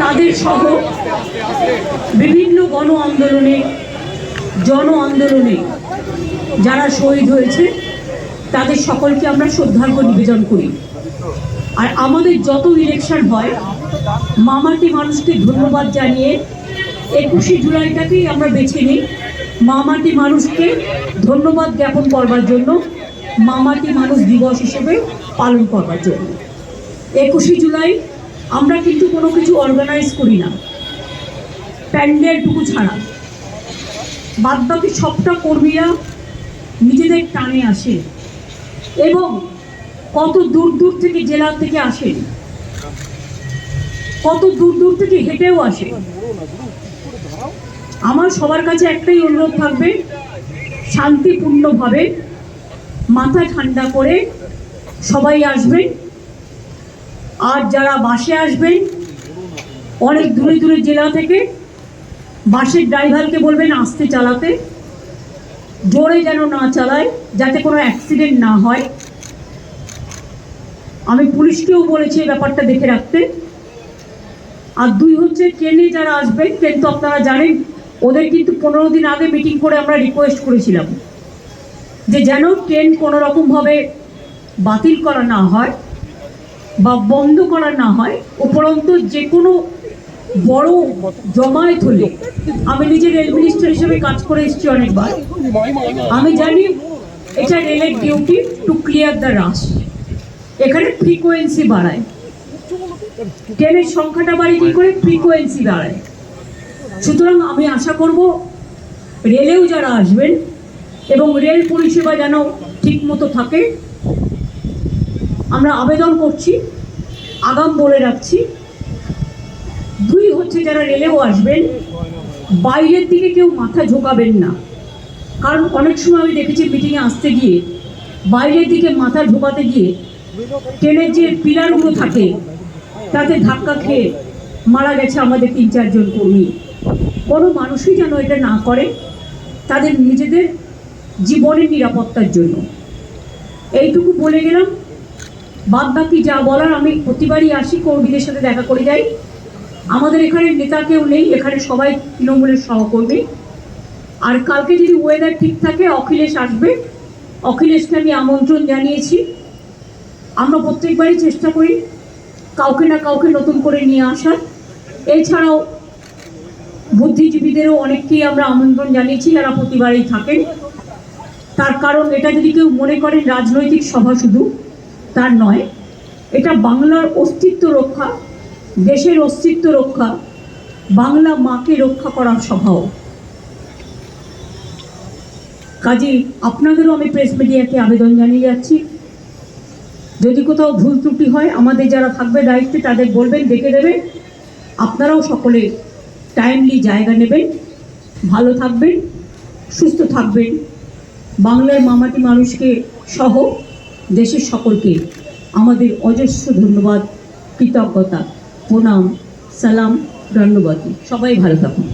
তাদের সহ বিভিন্ন গণ আন্দোলনে জন আন্দোলনে যারা শহীদ হয়েছে তাদের সকলকে আমরা শ্রদ্ধার্ঘ্য নিবেদন করি। আর আমাদের যত ইলেকশন হয় মামাটি মানুষকে ধন্যবাদ জানিয়ে 21শে জুলাইটাকেই আমরা বেছে নিই মামাটি মানুষকে ধন্যবাদ জ্ঞাপন করবার জন্য, মামাটি মানুষ দিবস হিসেবে পালন করবার জন্য। 21শে জুলাই আমরা কিন্তু কোনো কিছু অর্গানাইজ করি না, প্যান্ডেলটুকু ছাড়া। বাদবাকি সবটা কর্মীরা নিজেদের টানে আসে এবং কত দূর দূর থেকে, জেলা থেকে আসেন, কত দূর দূর থেকে হেঁটেও আসে। আমার সবার কাছে একটাই অনুরোধ থাকবে, শান্তিপূর্ণভাবে মাথা ঠান্ডা করে সবাই আসবেন। আর যারা বাসে আসবেন অনেক দূরে দূরে জেলা থেকে, বাসের ড্রাইভারকে বলবেন আস্তে চালাতে, জোরে যেন না চালায়, যাতে কোনো অ্যাক্সিডেন্ট না হয়। আমি পুলিশকেও বলেছি এই ব্যাপারটা দেখে রাখতে। আর 2 হচ্ছে ট্রেনে যারা আসবেন, ট্রেন তো আপনারা জানেন, ওদের কিন্তু 15 দিন আগে মিটিং করে আমরা রিকোয়েস্ট করেছিলাম যে যেন ট্রেন কোনো রকমভাবে বাতিল করা না হয় বা বন্ধ করা না হয়। উপরন্তু যে কোনো বড় জমায়েত হলে, আমি নিজে রেল মিনিস্টার হিসেবে কাজ করে এসেছি অনেকবার, আমি জানি এটা রেলের ডিউটি টু ক্লিয়ার দ্য রাশ। এখানে ফ্রিকোয়েন্সি বাড়ায়, ট্রেনের সংখ্যাটা বাড়ি কী করে, ফ্রিকোয়েন্সি বাড়ায়। সুতরাং আমি আশা করব রেলেও যারা আসবেন এবং রেল পরিষেবা যেন ঠিক মতো থাকে। আমরা আবেদন করছি, আগাম বলে রাখছি। 2 হচ্ছে যারা রেলেও আসবেন, বাইরের দিকে কেউ মাথা ঝোঁকাবেন না। কারণ অনেক সময় আমি দেখেছি মিটিংয়ে আসতে গিয়ে বাইরের দিকে মাথা ঝোঁকাতে গিয়ে ট্রেনের যে পিলারগুলো থাকে তাতে ধাক্কা খেয়ে মারা গেছে আমাদের 3-4 জন কর্মী। কোনো মানুষই যেন এটা না করে, তাদের নিজেদের জীবনের নিরাপত্তার জন্য। এইটুকু বলে গেলাম। বাদ বাকি যা বলার, আমি প্রতিবারই আসি, কর্মীদের সাথে দেখা করে যাই। আমাদের এখানে নেতা কেউ নেই, এখানে সবাই তৃণমূলের সহকর্মী। আর কালকে যদি ওয়েদার ঠিক থাকে অখিলেশ আসবে, অখিলেশকে আমি আমন্ত্রণ জানিয়েছি। আমরা প্রত্যেকবারই চেষ্টা করি কাউকে না কাউকে নতুন করে নিয়ে আসার। এছাড়াও বুদ্ধিজীবীদেরও অনেককেই আমরা আমন্ত্রণ জানিয়েছি যারা প্রতিবারই থাকেন। তার কারণ এটা যদি কেউ মনে করেন রাজনৈতিক সভা, শুধু তার নয়, এটা বাংলার অস্তিত্ব রক্ষা, দেশের অস্তিত্ব রক্ষা, বাংলা মাকে রক্ষা করার সভাও। কাজেই আপনাদেরও আমি প্রেস মিডিয়াকে আবেদন জানিয়ে যাচ্ছি, যদি কোথাও ভুল ত্রুটি হয় আমাদের যারা থাকবে দায়িত্বে তাদের বলবেন, ডেকে দেবে। আপনারাও সকলে টাইমলি জায়গা নেবেন। ভালো থাকবেন, সুস্থ থাকবেন। বাংলার মামাটি মানুষকে সহ দেশের সকলকে আমাদের অজস্র ধন্যবাদ, কৃতজ্ঞতা, প্রণাম, সালাম, ধন্যবাদ। সবাই ভালো থাকুন।